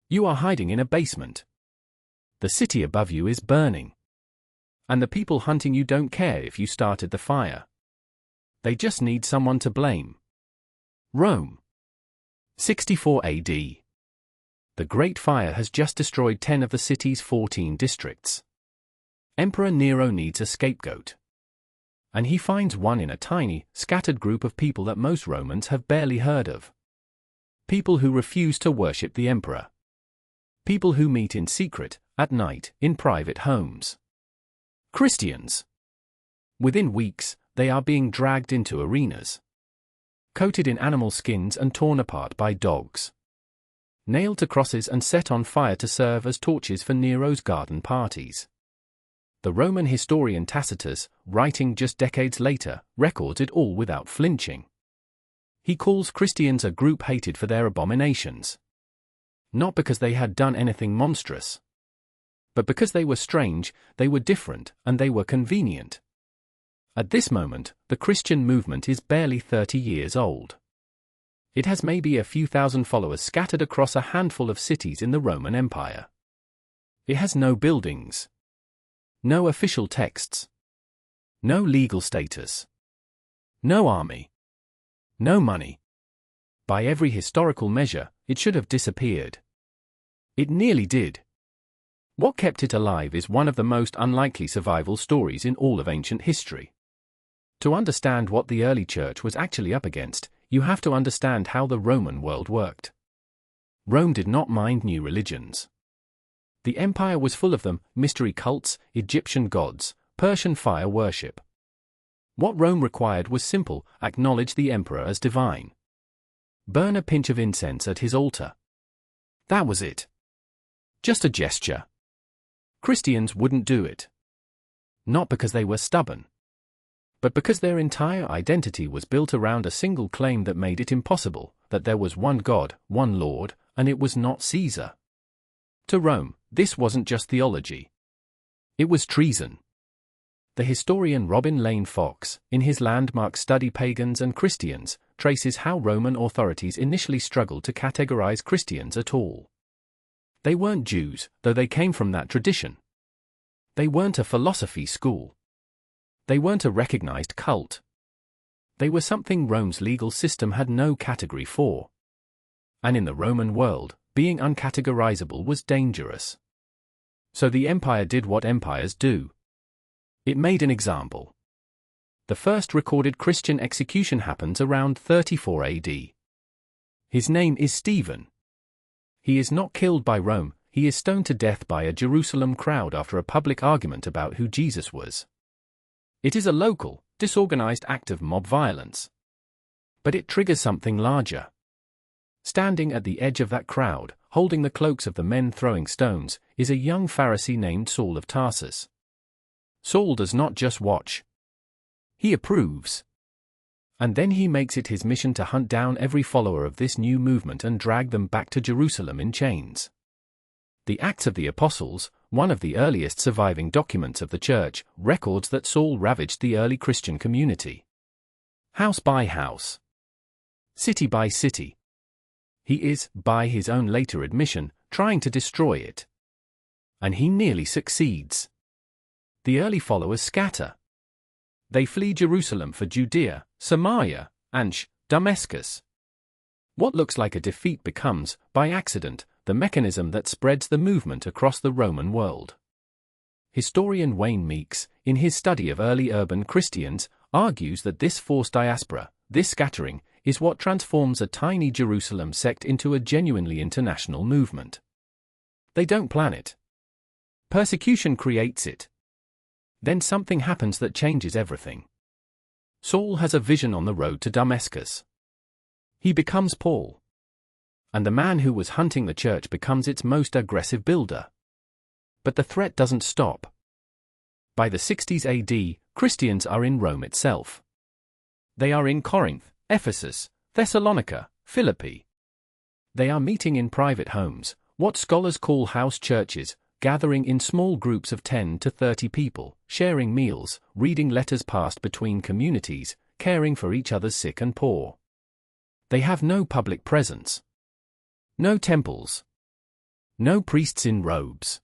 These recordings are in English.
You are hiding in a basement. The city above you is burning. And the people hunting you don't care if you started the fire. They just need someone to blame. Rome. 64 AD. The Great Fire has just destroyed 10 of the city's 14 districts. Emperor Nero needs a scapegoat. And he finds one in a tiny, scattered group of people that most Romans have barely heard of. People who refuse to worship the emperor. People who meet in secret, at night, in private homes. Christians. Within weeks, they are being dragged into arenas. Coated in animal skins and torn apart by dogs. Nailed to crosses and set on fire to serve as torches for Nero's garden parties. The Roman historian Tacitus, writing just decades later, records it all without flinching. He calls Christians a group hated for their abominations. Not because they had done anything monstrous. But because they were strange, they were different, and they were convenient. At this moment, the Christian movement is barely 30 years old. It has maybe a few thousand followers scattered across a handful of cities in the Roman Empire. It has no buildings. No official texts. No legal status. No army. No money. By every historical measure, it should have disappeared. It nearly did. What kept it alive is one of the most unlikely survival stories in all of ancient history. To understand what the early church was actually up against, you have to understand how the Roman world worked. Rome did not mind new religions. The empire was full of them: mystery cults, Egyptian gods, Persian fire worship. What Rome required was simple: acknowledge the emperor as divine. Burn a pinch of incense at his altar. That was it. Just a gesture. Christians wouldn't do it. Not because they were stubborn, but because their entire identity was built around a single claim that made it impossible, that there was one God, one Lord, and it was not Caesar. To Rome, this wasn't just theology. It was treason. The historian Robin Lane Fox, in his landmark study Pagans and Christians, traces how Roman authorities initially struggled to categorize Christians at all. They weren't Jews, though they came from that tradition. They weren't a philosophy school. They weren't a recognized cult. They were something Rome's legal system had no category for. And in the Roman world, being uncategorizable was dangerous. So the empire did what empires do. It made an example. The first recorded Christian execution happens around 34 AD. His name is Stephen. He is not killed by Rome, he is stoned to death by a Jerusalem crowd after a public argument about who Jesus was. It is a local, disorganized act of mob violence. But it triggers something larger. Standing at the edge of that crowd, holding the cloaks of the men throwing stones, is a young Pharisee named Saul of Tarsus. Saul does not just watch. He approves. And then he makes it his mission to hunt down every follower of this new movement and drag them back to Jerusalem in chains. The Acts of the Apostles, one of the earliest surviving documents of the Church, records that Saul ravaged the early Christian community. House by house. City by city. He is, by his own later admission, trying to destroy it. And he nearly succeeds. The early followers scatter. They flee Jerusalem for Judea, Samaria, and Damascus. What looks like a defeat becomes, by accident, the mechanism that spreads the movement across the Roman world. Historian Wayne Meeks, in his study of early urban Christians, argues that this forced diaspora, this scattering, is what transforms a tiny Jerusalem sect into a genuinely international movement. They don't plan it. Persecution creates it. Then something happens that changes everything. Saul has a vision on the road to Damascus. He becomes Paul. And the man who was hunting the church becomes its most aggressive builder. But the threat doesn't stop. By the 60s AD, Christians are in Rome itself. They are in Corinth, Ephesus, Thessalonica, Philippi. They are meeting in private homes, what scholars call house churches, gathering in small groups of 10 to 30 people, sharing meals, reading letters passed between communities, caring for each other's sick and poor. They have no public presence. No temples. No priests in robes.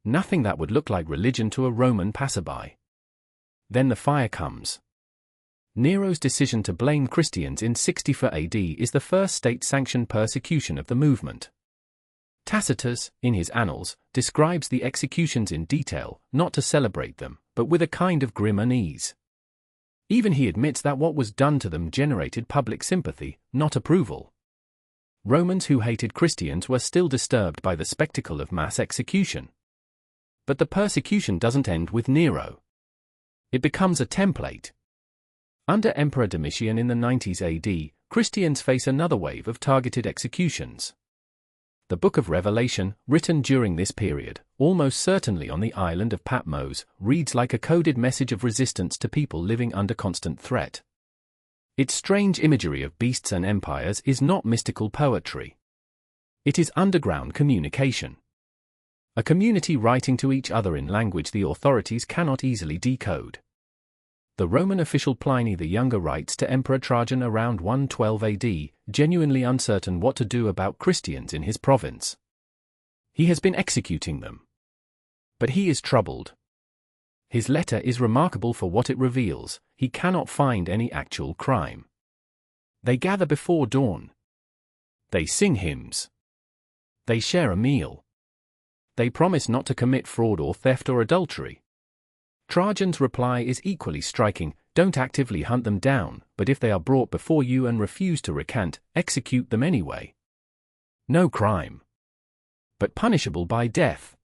Nothing that would look like religion to a Roman passerby. Then the fire comes. Nero's decision to blame Christians in 64 AD is the first state-sanctioned persecution of the movement. Tacitus, in his Annals, describes the executions in detail, not to celebrate them, but with a kind of grim unease. Even he admits that what was done to them generated public sympathy, not approval. Romans who hated Christians were still disturbed by the spectacle of mass execution. But the persecution doesn't end with Nero. It becomes a template. Under Emperor Domitian in the 90s AD, Christians face another wave of targeted executions. The Book of Revelation, written during this period, almost certainly on the island of Patmos, reads like a coded message of resistance to people living under constant threat. Its strange imagery of beasts and empires is not mystical poetry. It is underground communication. A community writing to each other in language the authorities cannot easily decode. The Roman official Pliny the Younger writes to Emperor Trajan around 112 AD, genuinely uncertain what to do about Christians in his province. He has been executing them. But he is troubled. His letter is remarkable for what it reveals. He cannot find any actual crime. They gather before dawn. They sing hymns. They share a meal. They promise not to commit fraud or theft or adultery. Trajan's reply is equally striking: don't actively hunt them down, but if they are brought before you and refuse to recant, execute them anyway. No crime. But punishable by death.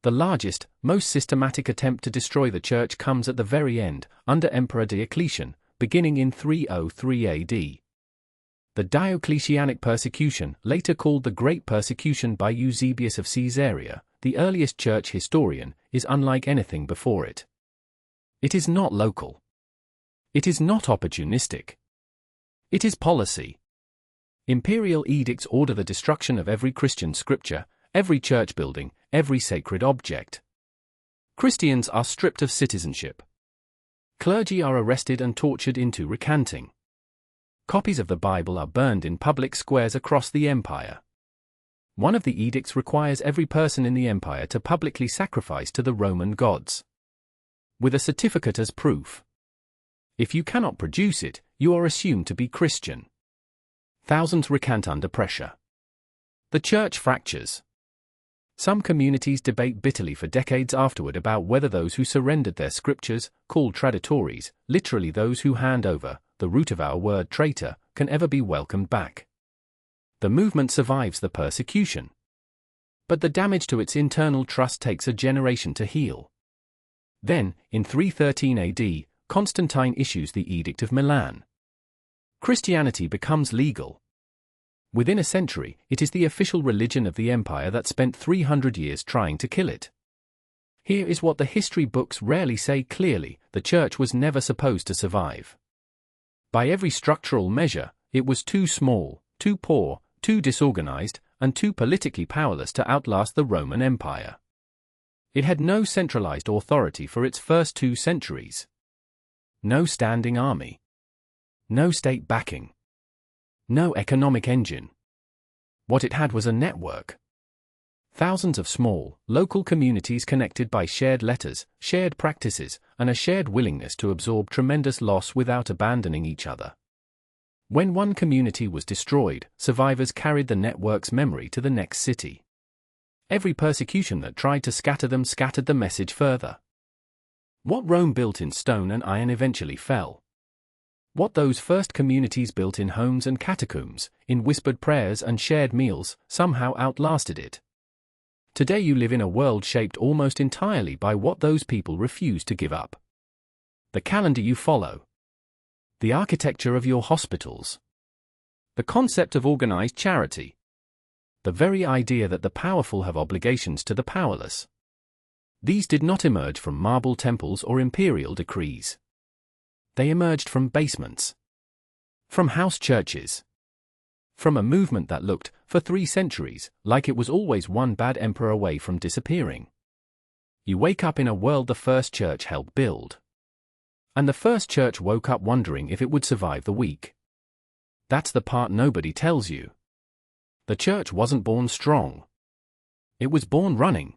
The largest, most systematic attempt to destroy the church comes at the very end, under Emperor Diocletian, beginning in 303 AD. The Diocletianic persecution, later called the Great Persecution by Eusebius of Caesarea, the earliest church historian, is unlike anything before it. It is not local. It is not opportunistic. It is policy. Imperial edicts order the destruction of every Christian scripture, every church building, every sacred object. Christians are stripped of citizenship. Clergy are arrested and tortured into recanting. Copies of the Bible are burned in public squares across the empire. One of the edicts requires every person in the empire to publicly sacrifice to the Roman gods, with a certificate as proof. If you cannot produce it, you are assumed to be Christian. Thousands recant under pressure. The church fractures. Some communities debate bitterly for decades afterward about whether those who surrendered their scriptures, called traditores, literally those who hand over, the root of our word traitor, can ever be welcomed back. The movement survives the persecution. But the damage to its internal trust takes a generation to heal. Then, in 313 AD, Constantine issues the Edict of Milan. Christianity becomes legal. Within a century, it is the official religion of the empire that spent 300 years trying to kill it. Here is what the history books rarely say clearly: the church was never supposed to survive. By every structural measure, it was too small, too poor, too disorganized, and too politically powerless to outlast the Roman Empire. It had no centralized authority for its first 2 centuries. No standing army. No state backing. No economic engine. What it had was a network. Thousands of small, local communities connected by shared letters, shared practices, and a shared willingness to absorb tremendous loss without abandoning each other. When one community was destroyed, survivors carried the network's memory to the next city. Every persecution that tried to scatter them scattered the message further. What Rome built in stone and iron eventually fell. What those first communities built in homes and catacombs, in whispered prayers and shared meals, somehow outlasted it. Today you live in a world shaped almost entirely by what those people refuse to give up. The calendar you follow. The architecture of your hospitals. The concept of organized charity. The very idea that the powerful have obligations to the powerless. These did not emerge from marble temples or imperial decrees. They emerged from basements. From house churches. From a movement that looked, for 3 centuries, like it was always one bad emperor away from disappearing. You wake up in a world the first church helped build. And the first church woke up wondering if it would survive the week. That's the part nobody tells you. The church wasn't born strong. It was born running.